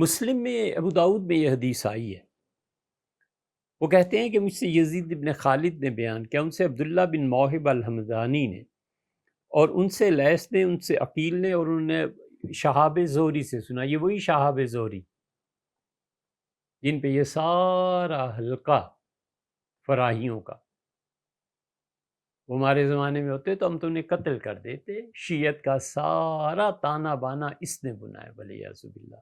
مسلم میں ابو داؤد میں یہ حدیث آئی ہے. وہ کہتے ہیں کہ مجھ سے یزید بن خالد نے بیان کیا، ان سے عبداللہ بن موہب الحمدانی نے، اور ان سے لیث نے، ان سے عقیل نے، اور انہوں نے شہاب زہری سے سنا. یہ وہی شہاب زہری جن پہ یہ سارا حلقہ فراہیوں کا، وہ ہمارے زمانے میں ہوتے تو ہم تو انہیں قتل کر دیتے. شیعت کا سارا تانا بانا اس نے بنایا، ولیعذ باللہ.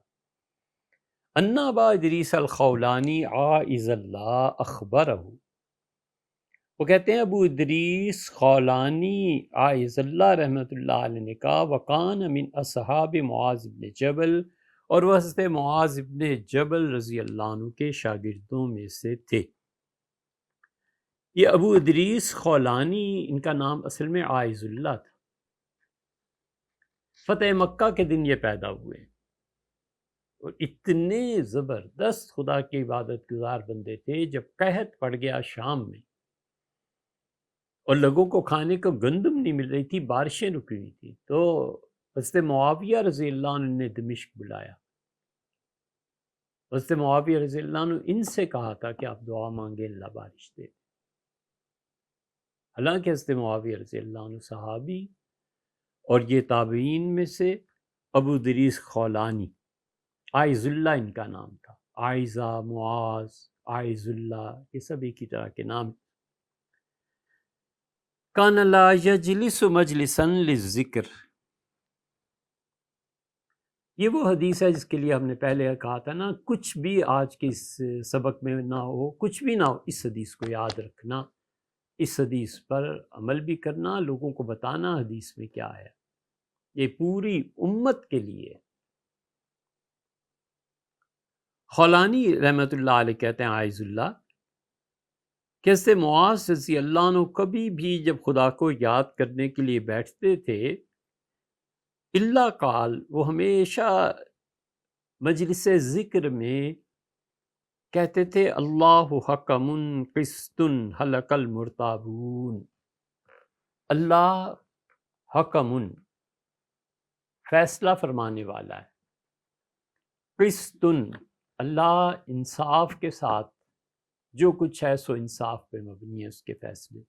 ان ابا ادریس الخولانی عائذ اللہ اخبرہ، وہ کہتے ہیں ابو ادریس خولانی عائذ اللہ رحمۃ اللہ علیہ نے کہا وکان من اصحاب معاذ بن جبل، اور وہ حضرت معاذ بن جبل رضی اللہ عنہ کے شاگردوں میں سے تھے. یہ ابو ادریس خولانی، ان کا نام اصل میں عائذ اللہ تھا. فتح مکہ کے دن یہ پیدا ہوئے، اور اتنے زبردست خدا کے عبادت گزار بندے تھے. جب قحط پڑ گیا شام میں اور لوگوں کو کھانے کو گندم نہیں مل رہی تھی، بارشیں رکی ہوئی تھی، تو حضرت معاویہ رضی اللہ عنہ نے دمشق بلایا. حضرت معاویہ رضی اللہ عنہ ان سے کہا تھا کہ آپ دعا مانگے، اللہ بارش دے. حالانکہ حضرت معاویہ رضی اللہ عنہ صحابی، اور یہ تابعین میں سے ابو ادریس خولانی عائذ اللہ ان کا نام تھا. عائزہ، معاذ، عائذ اللہ، یہ سب ایک ہی طرح کے نام. کان لا یجلس مجلسا للذکر، یہ وہ حدیث ہے جس کے لیے ہم نے پہلے کہا تھا نا، کچھ بھی آج کے اس سبق میں نہ ہو، کچھ بھی نہ ہو، اس حدیث کو یاد رکھنا، اس حدیث پر عمل بھی کرنا، لوگوں کو بتانا حدیث میں کیا ہے. یہ پوری امت کے لیے. خولانی رحمۃ اللہ علیہ کہتے ہیں عائذ اللہ، کہ حضرت معاذ رضی اللہ عنہ کبھی بھی جب خدا کو یاد کرنے کے لیے بیٹھتے تھے، اللہ قال، وہ ہمیشہ مجلس ذکر میں کہتے تھے اللہ حکم قسط حلق المرتابون. اللہ حکم، فیصلہ فرمانے والا ہے، قسط، اللہ انصاف کے ساتھ جو کچھ ہے سو انصاف پہ مبنی ہے اس کے فیصلے.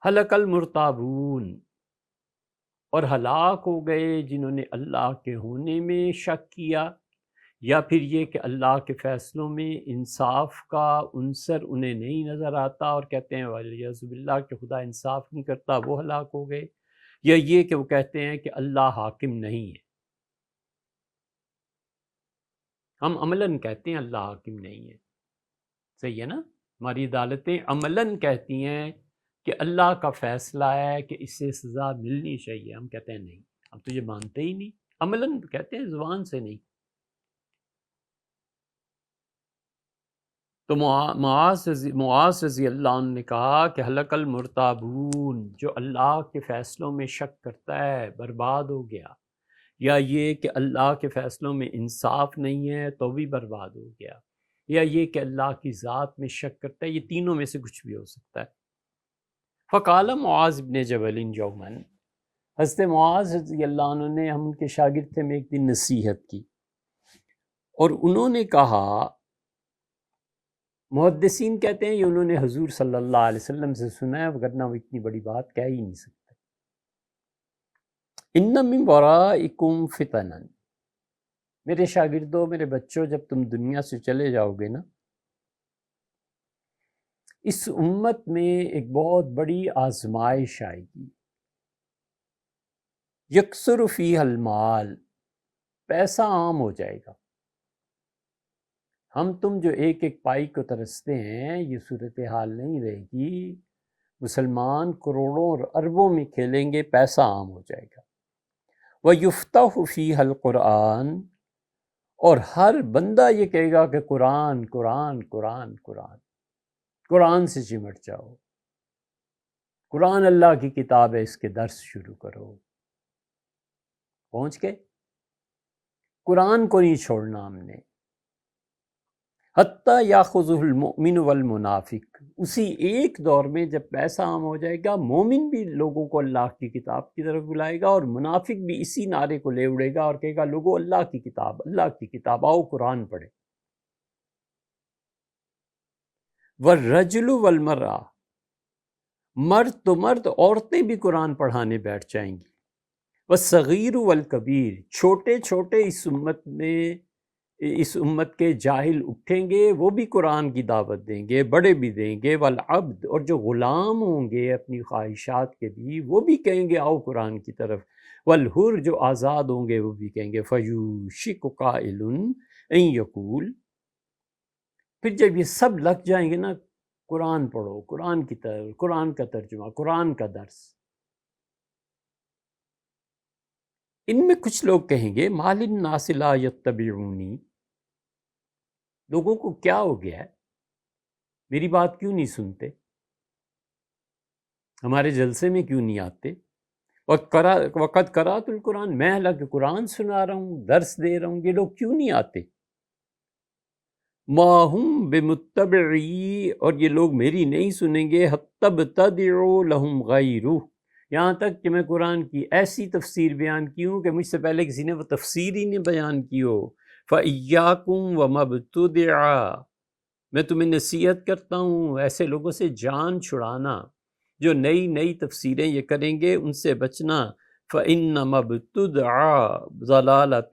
حلق المرتابون، اور ہلاک ہو گئے جنہوں نے اللہ کے ہونے میں شک کیا، یا پھر یہ کہ اللہ کے فیصلوں میں انصاف کا عنصر انہیں نہیں نظر آتا اور کہتے ہیں وَلِیَعُوذُ بِاللَّہ کہ خدا انصاف نہیں کرتا، وہ ہلاک ہو گئے. یا یہ کہ وہ کہتے ہیں کہ اللہ حاکم نہیں ہے. ہم عملاً کہتے ہیں اللہ حاکم نہیں ہے، صحیح ہے نا؟ ہماری عدالتیں عملاً کہتی ہیں کہ اللہ کا فیصلہ ہے کہ اس سے سزا ملنی چاہیے، ہم کہتے ہیں نہیں، ہم تو یہ مانتے ہی نہیں. عملاً کہتے ہیں، زبان سے نہیں. تو معاذ رضی اللہ عنہ نے کہا کہ حلق المرتابون، جو اللہ کے فیصلوں میں شک کرتا ہے برباد ہو گیا، یا یہ کہ اللہ کے فیصلوں میں انصاف نہیں ہے تو بھی برباد ہو گیا، یا یہ کہ اللہ کی ذات میں شک کرتا ہے، یہ تینوں میں سے کچھ بھی ہو سکتا ہے. فقال معاذ بن جبل یوما، حضرت معاذ رضی اللہ عنہ نے، ہم ان کے شاگرد تھے، میں ایک دن نصیحت کی، اور انہوں نے کہا، محدثین کہتے ہیں یہ انہوں نے حضور صلی اللہ علیہ وسلم سے سنا ہے، وگرنہ وہ اتنی بڑی بات کہہ ہی نہیں سکتے. ان من ورائکم فتنا، میرے شاگردوں، میرے بچوں، جب تم دنیا سے چلے جاؤ گے نا، اس امت میں ایک بہت بڑی آزمائش آئے گی. یکثر فیہا المال، پیسہ عام ہو جائے گا. ہم تم جو ایک ایک پائی کو ترستے ہیں، یہ صورتحال نہیں رہے گی. مسلمان کروڑوں اور اربوں میں کھیلیں گے، پیسہ عام ہو جائے گا. وَيُفْتَحُ فِيهَا الْقُرْآنِ، اور ہر بندہ یہ کہے گا کہ قرآن قرآن قرآن قرآن، قرآن سے چمٹ جاؤ، قرآن اللہ کی کتاب ہے، اس کے درس شروع کرو. پہنچ گئے؟ قرآن کو نہیں چھوڑنا ہم نے. حتیٰ یاخذہ المؤمن والمنافق، اسی ایک دور میں جب پیسہ عام ہو جائے گا، مومن بھی لوگوں کو اللہ کی کتاب کی طرف بلائے گا اور منافق بھی اسی نعرے کو لے اڑے گا اور کہے گا لوگوں اللہ کی کتاب، اللہ کی کتاب، آؤ قرآن پڑھے۔ والرجل والمرأة، مرد تو مرد، عورتیں بھی قرآن پڑھانے بیٹھ جائیں گی۔ والصغیر والکبیر، چھوٹے چھوٹے اس امت کے جاہل اٹھیں گے، وہ بھی قرآن کی دعوت دیں گے، بڑے بھی دیں گے۔ والعبد، اور جو غلام ہوں گے اپنی خواہشات کے بھی، وہ بھی کہیں گے آؤ قرآن کی طرف۔ والحر، جو آزاد ہوں گے وہ بھی کہیں گے۔ فیوشک قائل ان یقول، پھر جب یہ سب لگ جائیں گے نا، قرآن پڑھو، قرآن کی طرف، قرآن کا ترجمہ، قرآن کا درس، ان میں کچھ لوگ کہیں گے مال الناس لا یتبعونی، لوگوں کو کیا ہو گیا ہے، میری بات کیوں نہیں سنتے، ہمارے جلسے میں کیوں نہیں آتے؟ وقت قرأت القرآن، میں اللہ کے قرآن سنا رہا ہوں، درس دے رہا ہوں، یہ لوگ کیوں نہیں آتے؟ ما ہم بمتبعی، اور یہ لوگ میری نہیں سنیں گے، حتی ابتدعوا لہم غیرہ، یہاں تک کہ میں قرآن کی ایسی تفسیر بیان کی ہوں کہ مجھ سے پہلے کسی نے وہ تفسیر ہی نہیں بیان کی ہو۔ فَإِيَّاكُمْ وَمَا ابْتُدِعَ، میں تمہیں نصیحت کرتا ہوں ایسے لوگوں سے جان چھڑانا جو نئی نئی تفسیریں یہ کریں گے، ان سے بچنا۔ فَإِنَّمَا ابْتُدْعَ ضَلَالَةٌ،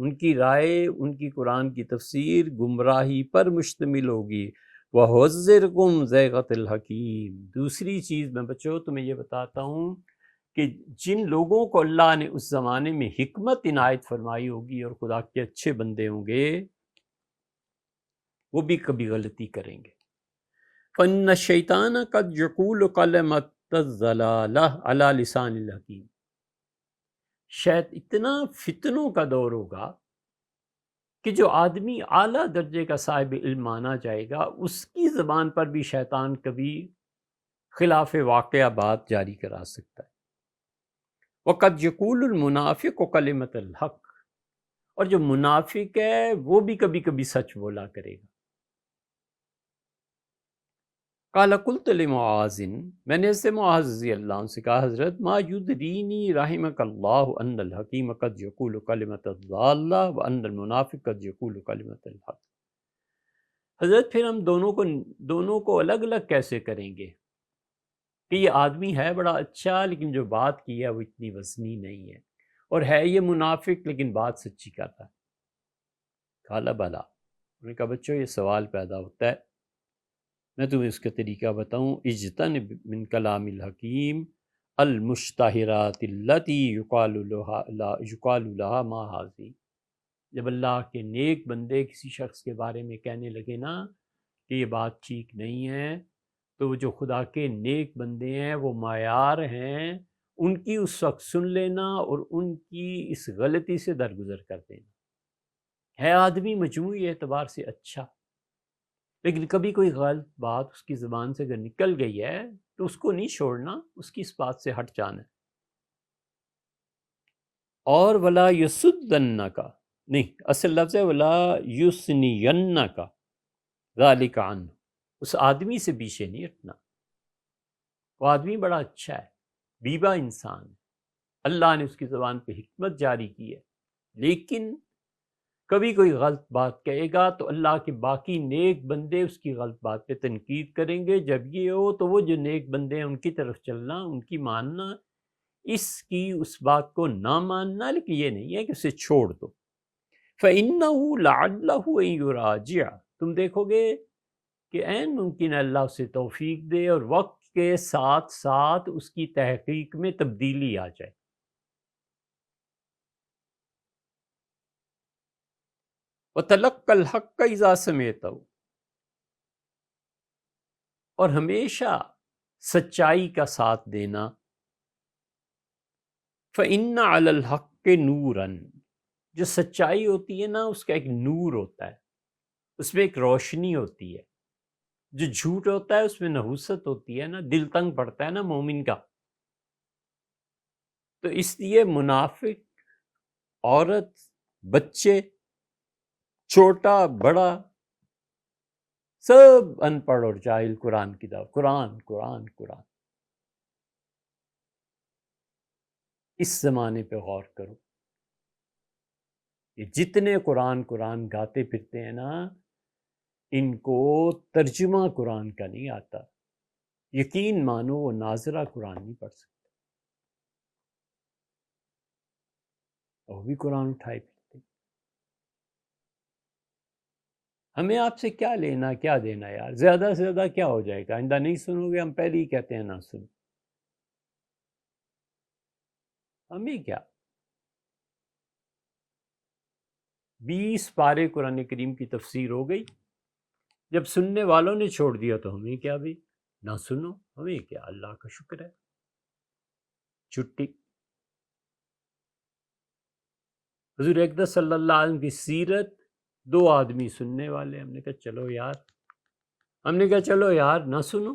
ان کی رائے، ان کی قرآن کی تفسیر گمراہی پر مشتمل ہوگی۔ وَحُذِّرْكُمْ زَيْغَةَ الْحَكِيمِ، دوسری چیز میں بچو تمہیں یہ بتاتا ہوں کہ جن لوگوں کو اللہ نے اس زمانے میں حکمت عنایت فرمائی ہوگی اور خدا کے اچھے بندے ہوں گے، وہ بھی کبھی غلطی کریں گے۔ فَإِنَّ الشَّيْطَانَ قَدْ يَقُولُ كَلِمَةَ الضَّلَالَةِ عَلَى لِسَانِ الْحَكِيمِ، شاید اتنا فتنوں کا دور ہوگا کہ جو آدمی اعلیٰ درجے کا صاحب علم مانا جائے گا، اس کی زبان پر بھی شیطان کبھی خلاف واقعہ بات جاری کرا سکتا ہے۔ وَقَدْ يَقُولُ الْمُنَافِقُ كَلِمَةَ الْحَقِّ، اور جو منافق ہے وہ بھی کبھی کبھی سچ بولا کرے گا۔ قال قلت لمعاذ، میں نے اس سے معاذ رضی اللہ عنہ سے کہا حضرت ما یدرینی رحمک اللہ ان الحکیم قد یقول کلمۃ الضالہ وان المنافق قد یقول کلمۃ الحق، حضرت پھر ہم دونوں کو الگ الگ کیسے کریں گے کہ یہ آدمی ہے بڑا اچھا لیکن جو بات کی ہے وہ اتنی وزنی نہیں ہے، اور ہے یہ منافق لیکن بات سچی کرتا ہے؟ قال بلا، انہوں نے کہا بچوں یہ سوال پیدا ہوتا ہے، میں تمہیں اس کا طریقہ بتاؤں۔ اجتنب من کلام الحکیم المشتہرات التی یقال لها ما هذه، جب اللہ کے نیک بندے کسی شخص کے بارے میں کہنے لگے نا کہ یہ بات ٹھیک نہیں ہے، تو جو خدا کے نیک بندے ہیں وہ معیار ہیں، ان کی اس وقت سن لینا اور ان کی اس غلطی سے درگزر کر دینا۔ ہے آدمی مجموعی اعتبار سے اچھا، لیکن کبھی کوئی غلط بات اس کی زبان سے اگر نکل گئی ہے تو اس کو نہیں چھوڑنا، اس کی اس بات سے ہٹ جانا ہے۔ اور ولا یسدنک، نہیں اصل لفظ ہے ولا یسنینک ذالک عنہ، اس آدمی سے پیچھے نہیں ہٹنا، وہ آدمی بڑا اچھا ہے، بیبا انسان ہے، اللہ نے اس کی زبان پہ حکمت جاری کی ہے، لیکن کبھی کوئی غلط بات کہے گا تو اللہ کے باقی نیک بندے اس کی غلط بات پہ تنقید کریں گے۔ جب یہ ہو تو وہ جو نیک بندے ہیں ان کی طرف چلنا، ان کی ماننا، اس کی اس بات کو نہ ماننا، لیکن یہ نہیں ہے کہ اسے چھوڑ دو۔ فَإِنَّهُ لَعَلَّهُ أَن يُرَاجِعَ، تم دیکھو گے کہ عین ممکن ہے اللہ اسے توفیق دے اور وقت کے ساتھ ساتھ اس کی تحقیق میں تبدیلی آ جائے۔ وَتَلَقَّ الْحَقَّ إِذَا سَمِعْتَهُ، اور ہمیشہ سچائی کا ساتھ دینا۔ فَإِنَّ عَلَى الْحَقِّ نُورًا، جو سچائی ہوتی ہے نا اس کا ایک نور ہوتا ہے، اس میں ایک روشنی ہوتی ہے۔ جو جھوٹ ہوتا ہے اس میں نحوست ہوتی ہے نا، دل تنگ پڑتا ہے نا مومن کا۔ تو اس لیے منافق، عورت، بچے، چھوٹا بڑا، سب ان پڑھ اور جاہل قرآن کی دعوت، قرآن قرآن قرآن۔ اس زمانے پہ غور کرو، یہ جتنے قرآن قرآن گاتے پھرتے ہیں نا، ان کو ترجمہ قرآن کا نہیں آتا، یقین مانو وہ ناظرہ قرآن نہیں پڑھ سکتے، وہ بھی قرآن اٹھائے پھرتے۔ ہمیں آپ سے کیا لینا کیا دینا یار، زیادہ سے زیادہ کیا ہو جائے گا؟ آئندہ نہیں سنو گے، ہم پہلے ہی کہتے ہیں نہ سنو، ہمیں کیا؟ 20 پارے قرآن کریم کی تفسیر ہو گئی، جب سننے والوں نے چھوڑ دیا تو ہمیں کیا بھی، نہ سنو، ہمیں کیا، اللہ کا شکر ہے، چھٹی۔ حضور اقدس صلی اللہ علیہ وسلم کی سیرت، 2 آدمی سننے والے، ہم نے کہا چلو یار نہ سنو۔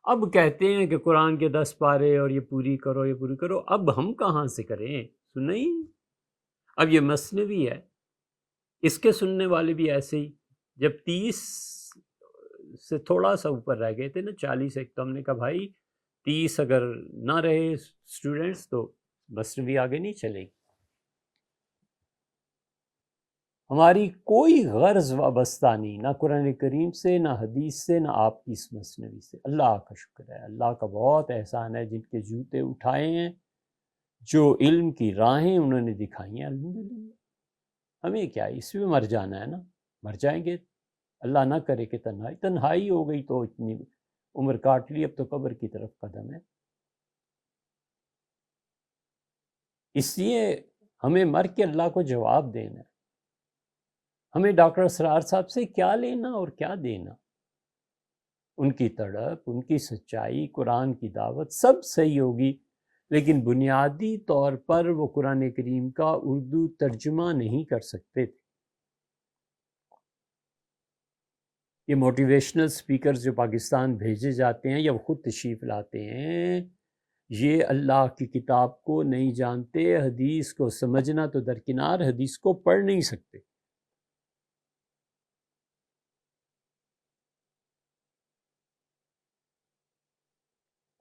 اب کہتے ہیں کہ قرآن کے 10 پارے اور یہ پوری کرو، اب ہم کہاں سے کریں؟ سنیں۔ اب یہ مثنوی ہے، اس کے سننے والے بھی ایسے ہی، جب 30 سے تھوڑا سا اوپر رہ گئے تھے نا، 40 ایک، تو ہم نے کہا بھائی 30 اگر نہ رہے اسٹوڈنٹس تو مثنوی آگے نہیں چلے گی۔ ہماری کوئی غرض وابستہ نہیں، نہ قرآن کریم سے، نہ حدیث سے، نہ آپ کی اس مثنوی سے۔ اللہ کا شکر ہے، اللہ کا بہت احسان ہے، جن کے جوتے اٹھائے ہیں، جو علم کی راہیں انہوں نے دکھائی ہیں، الحمدللہ۔ ہمیں کیا، اس میں مر جانا ہے نا، مر جائیں گے، اللہ نہ کرے کہ تنہائی ہو گئی تو اتنی عمر کاٹ لی، اب تو قبر کی طرف قدم ہے۔ اس لیے ہمیں مر کے اللہ کو جواب دینا ہے۔ ہمیں ڈاکٹر اسرار صاحب سے کیا لینا اور کیا دینا؟ ان کی تڑپ، ان کی سچائی، قرآن کی دعوت سب صحیح ہوگی، لیکن بنیادی طور پر وہ قرآن کریم کا اردو ترجمہ نہیں کر سکتے تھے۔ یہ موٹیویشنل سپیکرز جو پاکستان بھیجے جاتے ہیں یا وہ خود تشریف لاتے ہیں، یہ اللہ کی کتاب کو نہیں جانتے، حدیث کو سمجھنا تو درکنار، حدیث کو پڑھ نہیں سکتے۔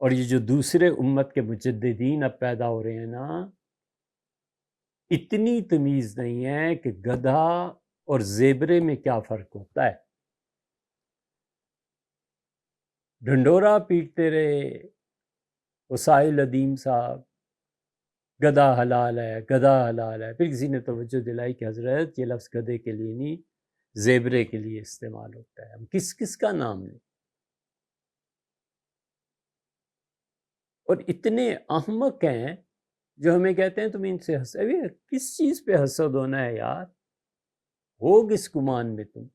اور یہ جو دوسرے امت کے مجددین اب پیدا ہو رہے ہیں نا، اتنی تمیز نہیں ہے کہ گدھا اور زیبرے میں کیا فرق ہوتا ہے۔ ڈھنڈورا پیٹتے رہے وسائل ادیم صاحب، گدھا حلال ہے، گدھا حلال ہے، پھر کسی نے توجہ دلائی کہ حضرت یہ لفظ گدھے کے لیے نہیں، زیبرے کے لیے استعمال ہوتا ہے، ہم کس کس کا نام لیں؟ اور اتنے احمق ہیں جو ہمیں کہتے ہیں تم ان سے کس چیز پہ حسد ہونا ہے یار؟ ہو کس گمان میں تم؟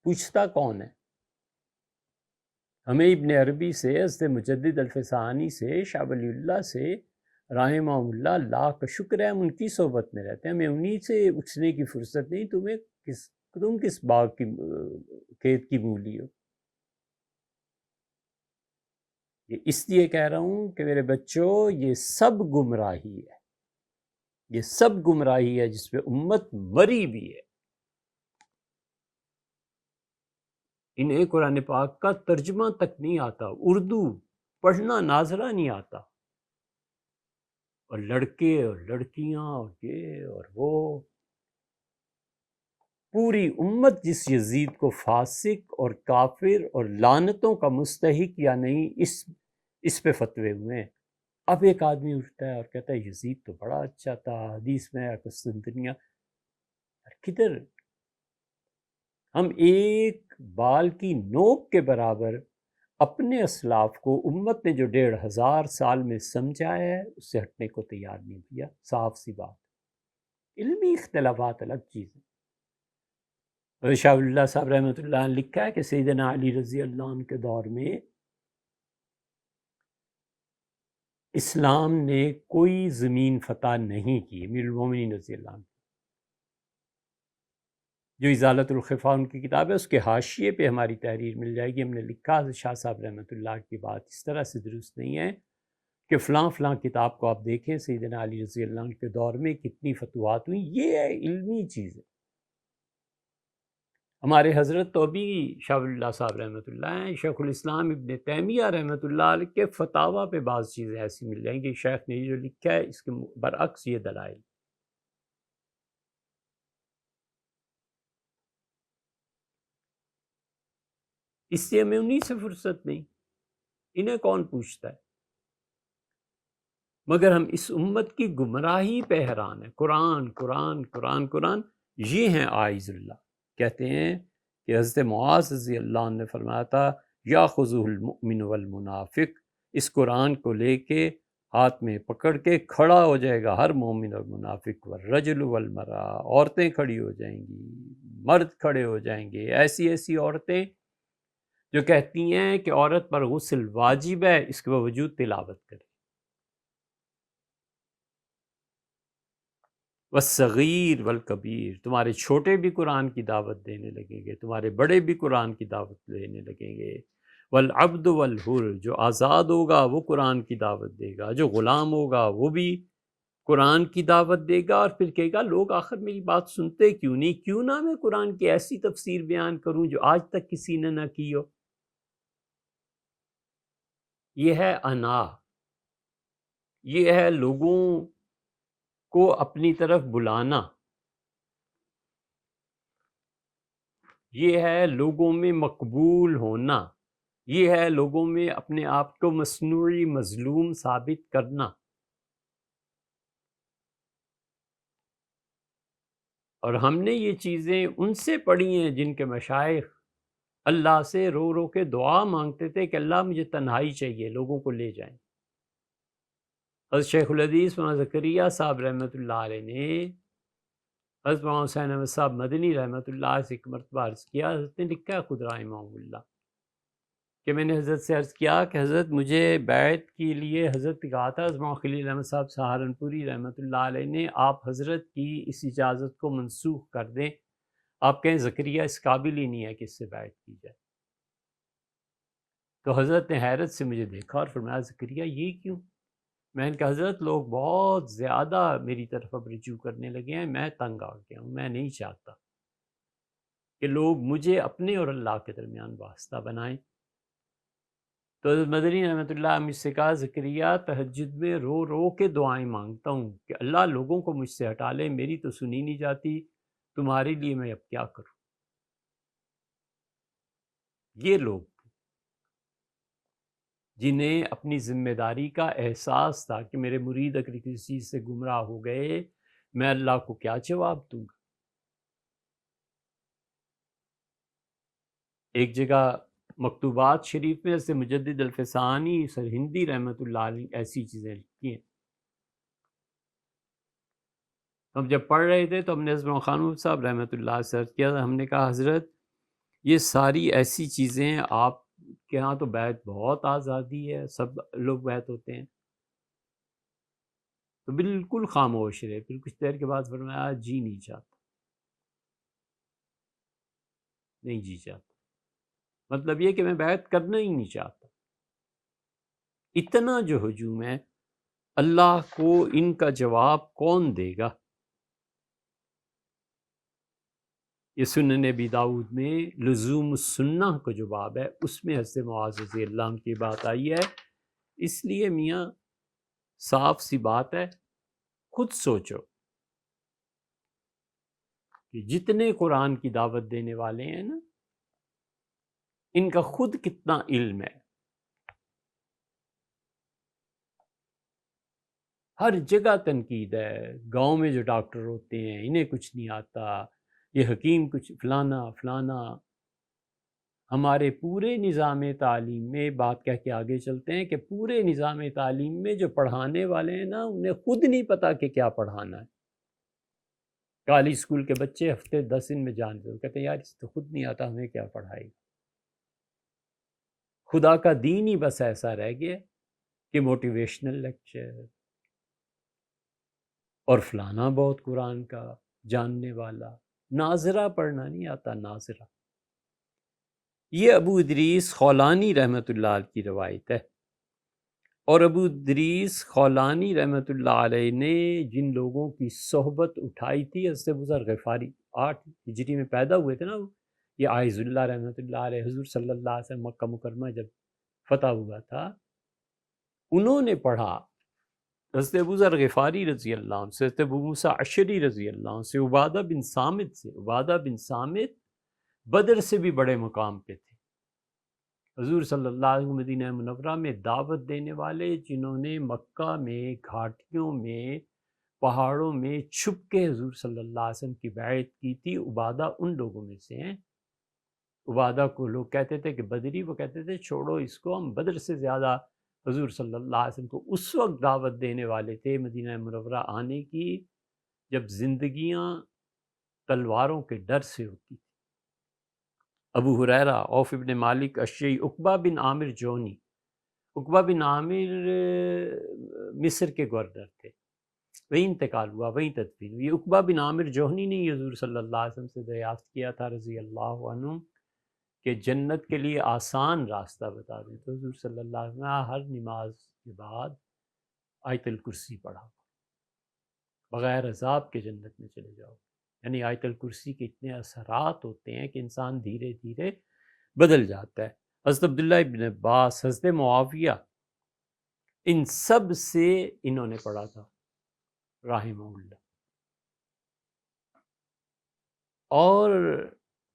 پوچھتا کون ہے؟ ہمیں ابن عربی سے، حضرت مجدد الفسانی سے، شاہ ولی اللہ سے رحمہ اللہ، اللہ کا شکر ہے ہم ان کی صحبت میں رہتے ہیں، ہمیں انہی سے اٹھنے کی فرصت نہیں۔ تم کس باغ کی کھیت کی مولی ہو؟ یہ اس لیے کہہ رہا ہوں کہ میرے بچوں، یہ سب گمراہی ہے، یہ سب گمراہی ہے جس پہ امت مری بھی ہے۔ انہیں قرآن پاک کا ترجمہ تک نہیں آتا، اردو پڑھنا ناظرہ نہیں آتا، اور لڑکے اور لڑکیاں اور یہ اور وہ، پوری امت جس یزید کو فاسق اور کافر اور لعنتوں کا مستحق یا نہیں، اس پہ فتوے ہوئے ہیں۔ اب ایک آدمی اٹھتا ہے اور کہتا ہے یزید تو بڑا اچھا تھا، حدیث میں قسطنطنیہ، کدھر؟ ہم ایک بال کی نوک کے برابر اپنے اسلاف کو امت نے جو 1500 سال میں سمجھا ہے اس سے ہٹنے کو تیار نہیں کیا۔ صاف سی بات، علمی اختلافات الگ چیز ہے۔ شاہ ولی اللہ صاحب رحمۃ اللہ نے لکھا ہے کہ سیدنا علی رضی اللہ عنہ کے دور میں اسلام نے کوئی زمین فتح نہیں کی، امیر المومنین رضی اللہ عنہ، جو ازالت الخفا ان کی کتاب ہے، اس کے حاشیے پہ ہماری تحریر مل جائے گی۔ ہم نے لکھا شاہ صاحب رحمۃ اللہ کی بات اس طرح سے درست نہیں ہے کہ فلاں فلاں کتاب کو آپ دیکھیں سیدنا علی رضی اللہ عنہ کے دور میں کتنی فتوحات ہوئیں، یہ ہے علمی چیز ہے۔ ہمارے حضرت تو ابھی شاہ ولی اللہ صاحب رحمۃ اللہ ہیں، شیخ الاسلام ابن تیمیہ رحمۃ اللہ علیہ کے فتاویٰ پہ بعض چیزیں ایسی مل جائیں گی، شیخ نے جو لکھا ہے اس کے برعکس یہ دلائل۔ اس سے ہمیں انہیں سے فرصت نہیں، انہیں کون پوچھتا ہے؟ مگر ہم اس امت کی گمراہی پہ حیران ہیں۔ قرآن قرآن قرآن قرآن، یہ ہیں آئز اللہ۔ کہتے ہیں کہ حضرت معاذ رضی اللہ عنہ نے فرمایا تھا یاخذہ المؤمن والمنافق، اس قرآن کو لے کے ہاتھ میں پکڑ کے کھڑا ہو جائے گا ہر مومن اور منافق، والرجل والمرأہ، عورتیں کھڑی ہو جائیں گی، مرد کھڑے ہو جائیں گے، ایسی ایسی عورتیں جو کہتی ہیں کہ عورت پر غسل واجب ہے، اس کے باوجود تلاوت کرے۔ والصغیر والکبیر، تمہارے چھوٹے بھی قرآن کی دعوت دینے لگیں گے، تمہارے بڑے بھی قرآن کی دعوت دینے لگیں گے۔ والعبد والحر، جو آزاد ہوگا وہ قرآن کی دعوت دے گا، جو غلام ہوگا وہ بھی قرآن کی دعوت دے گا، اور پھر کہے گا لوگ آخر میری بات سنتے کیوں نہیں؟ کیوں نہ میں قرآن کی ایسی تفسیر بیان کروں جو آج تک کسی نے نہ کی ہو۔ یہ ہے انا، یہ ہے لوگوں کو اپنی طرف بلانا، یہ ہے لوگوں میں مقبول ہونا، یہ ہے لوگوں میں اپنے آپ کو مصنوعی مظلوم ثابت کرنا۔ اور ہم نے یہ چیزیں ان سے پڑھی ہیں جن کے مشائخ اللہ سے رو رو کے دعا مانگتے تھے کہ اللہ مجھے تنہائی چاہیے، لوگوں کو لے جائیں۔ حضرت شیخ الحدیث مولانا زکریا صاحب رحمۃ اللہ علیہ نے حضرت مولانا حسین احمد صاحب مدنی رحمۃ اللہ سے ایک مرتبہ عرض کیا، حضرت نے لکھا ہے خود رحمہ اللہ کہ میں نے حضرت سے عرض کیا کہ حضرت مجھے بیعت کے لیے حضرت کہا تھا، حضرت مولانا خلیل احمد صاحب سہارنپوری رحمۃ اللہ علیہ نے آپ حضرت کی اس اجازت کو منسوخ کر دیں، آپ کہیں زکریا اس قابل ہی نہیں ہے کہ اس سے بیعت کی جائے۔ تو حضرت نے حیرت سے مجھے دیکھا اور فرمایا زکریا یہ کیوں؟ میں نے کہا حضرت لوگ بہت زیادہ میری طرف اب رجوع کرنے لگے ہیں، میں تنگ آ گیا ہوں، میں نہیں چاہتا کہ لوگ مجھے اپنے اور اللہ کے درمیان واسطہ بنائیں۔ تو حضرت مدنی رحمۃ اللہ مجھ سے کہا زکریا تہجد میں رو رو کے دعائیں مانگتا ہوں کہ اللہ لوگوں کو مجھ سے ہٹا لے، میری تو سنی نہیں جاتی، تمہارے لیے میں اب کیا کروں۔ یہ لوگ جنہیں اپنی ذمہ داری کا احساس تھا کہ میرے مرید اگر کسی چیز سے گمراہ ہو گئے میں اللہ کو کیا جواب دوں گا۔ ایک جگہ مکتوبات شریف میں سے مجدد الفسانی سرہندی رحمۃ اللہ علیہ ایسی چیزیں لکھی ہیں۔ ہم جب پڑھ رہے تھے تو ہم نے حضرت خانوم صاحب رحمۃ اللہ سے عرض کیا، ہم نے کہا حضرت یہ ساری ایسی چیزیں آپ کے ہاں تو بیعت بہت آزادی ہے، سب لوگ بیعت ہوتے ہیں، تو بالکل خاموش رہے۔ پھر کچھ دیر کے بعد فرمایا جی نہیں چاہتا، نہیں جی چاہتا، مطلب یہ کہ میں بیعت کرنا ہی نہیں چاہتا۔ اتنا جو ہجوم ہے، اللہ کو ان کا جواب کون دے گا؟ یہ سنن ابی داؤد میں لزوم السنہ کا جو باب ہے اس میں حضرت معاذ رضی اللہ عنہ کی بات آئی ہے۔ اس لیے میاں صاف سی بات ہے، خود سوچو کہ جتنے قرآن کی دعوت دینے والے ہیں نا، ان کا خود کتنا علم ہے۔ ہر جگہ تنقید ہے، گاؤں میں جو ڈاکٹر ہوتے ہیں انہیں کچھ نہیں آتا، یہ حکیم کچھ فلانا فلانا۔ ہمارے پورے نظام تعلیم میں بات کہہ کے آگے چلتے ہیں کہ پورے نظام تعلیم میں جو پڑھانے والے ہیں نا انہیں خود نہیں پتا کہ کیا پڑھانا ہے۔ کالج اسکول کے بچے ہفتے 10 دن میں جانتے ہیں، کہتے ہیں یار اس تو خود نہیں آتا، ہمیں کیا پڑھائے گا۔ خدا کا دین ہی بس ایسا رہ گیا کہ موٹیویشنل لیکچر اور فلانا بہت قرآن کا جاننے والا، ناظرہ پڑھنا نہیں آتا، ناظرہ۔ یہ ابو ادریس خولانی رحمۃ اللہ علیہ کی روایت ہے، اور ابو ادریس خولانی رحمۃ اللہ علیہ نے جن لوگوں کی صحبت اٹھائی تھی، حضرت ابو ذر غفاری 8 ہجری میں پیدا ہوئے تھے نا، یہ عائض اللہ رحمۃ اللہ علیہ، حضور صلی اللہ علیہ وسلم مکہ مکرمہ جب فتح ہوا تھا، انہوں نے پڑھا حضرت ابو ذر غفاری رضی اللہ عنہ سے، حضرت ابو موسیٰ اشعری رضی اللہ عنہ سے، عبادہ بن صامت سے۔ عبادہ بن صامت بدر سے بھی بڑے مقام پہ تھے، حضور صلی اللہ علیہ وسلم مدینہ منورہ میں دعوت دینے والے، جنہوں نے مکہ میں گھاٹیوں میں پہاڑوں میں چھپ کے حضور صلی اللہ علیہ وسلم کی بیعت کی تھی۔ عبادہ ان لوگوں میں سے ہیں۔ عبادہ کو لوگ کہتے تھے کہ بدری، وہ کہتے تھے چھوڑو اس کو، ہم بدر سے زیادہ حضور صلی اللہ علیہ وسلم کو اس وقت دعوت دینے والے تھے مدینہ منورہ آنے کی جب زندگیاں تلواروں کے ڈر سے ہوتی تھی۔ ابو ہریرہ، عوف ابن مالک اشعری، عقبہ بن عامر جونی۔ عقبہ بن عامر مصر کے گورنر تھے، وہی انتقال ہوا، وہی تدفین ہوئی۔ عقبہ بن عامر جوہنی نے حضور صلی اللہ علیہ وسلم سے دریافت کیا تھا رضی اللہ عنہ کہ جنت کے لیے آسان راستہ بتا دیں، تو حضور صلی اللہ علیہ وسلم ہر نماز کے بعد آیت الکرسی پڑھا، بغیر عذاب کے جنت میں چلے جاؤ۔ یعنی آیت الکرسی کے اتنے اثرات ہوتے ہیں کہ انسان دھیرے دھیرے بدل جاتا ہے۔ حضرت عبداللہ ابن عباس، حضرت معاویہ، ان سب سے انہوں نے پڑھا تھا رحمہ اللہ۔ اور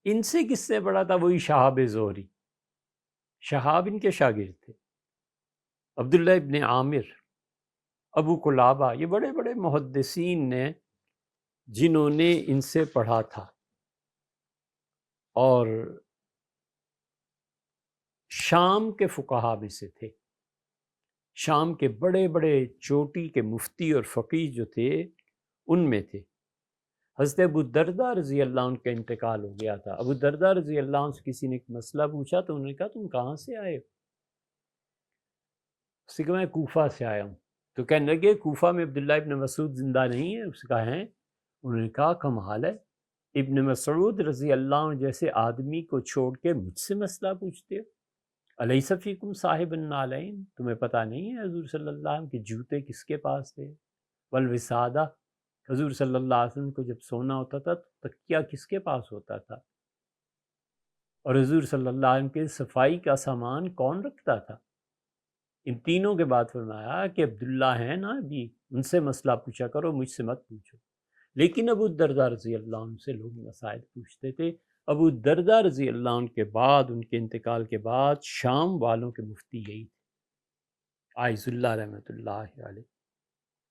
ان سے کس سے پڑھا تھا؟ وہی شہاب زہری، شہاب ان کے شاگرد تھے، عبداللہ ابن عامر، ابو قلابہ، یہ بڑے بڑے محدثین نے جنہوں نے ان سے پڑھا تھا۔ اور شام کے فقہا میں سے تھے، شام کے بڑے بڑے چوٹی کے مفتی اور فقیہ جو تھے ان میں تھے۔ حضرت ابو الدرداء رضی اللہ عنہ کا انتقال ہو گیا تھا۔ ابو الدرداء رضی اللہ عنہ سے کسی نے ایک مسئلہ پوچھا تو انہوں نے کہا تم کہاں سے آئے ہو؟ اس نے کہا میں کوفہ سے آیا ہوں۔ تو کہنے لگے کوفہ میں عبداللہ ابن مسعود زندہ نہیں ہے؟ اس نے کہا ہیں۔ انہوں نے کہا کمال ہے، ابن مسعود رضی اللہ عنہ جیسے آدمی کو چھوڑ کے مجھ سے مسئلہ پوچھتے ہو؟ الیس فیکم صاحب النعلین، تمہیں پتہ نہیں ہے حضور صلی اللہ علیہ وسلم کے جوتے کس کے پاس تھے؟ والوسادہ، حضور صلی اللہ علیہ وسلم کو جب سونا ہوتا تھا تو تکیہ کس کے پاس ہوتا تھا؟ اور حضور صلی اللہ علیہ وسلم کے صفائی کا سامان کون رکھتا تھا؟ ان تینوں کے بعد فرمایا کہ عبداللہ ہیں نا ابھی، ان سے مسئلہ پوچھا کرو، مجھ سے مت پوچھو۔ لیکن ابو الدرداء رضی اللہ عنہ سے لوگ مسائل پوچھتے تھے۔ ابو الدرداء رضی اللہ عنہ کے بعد، ان کے انتقال کے بعد، شام والوں کے مفتی یہی تھے، عائض اللہ رحمۃ اللہ علیہ۔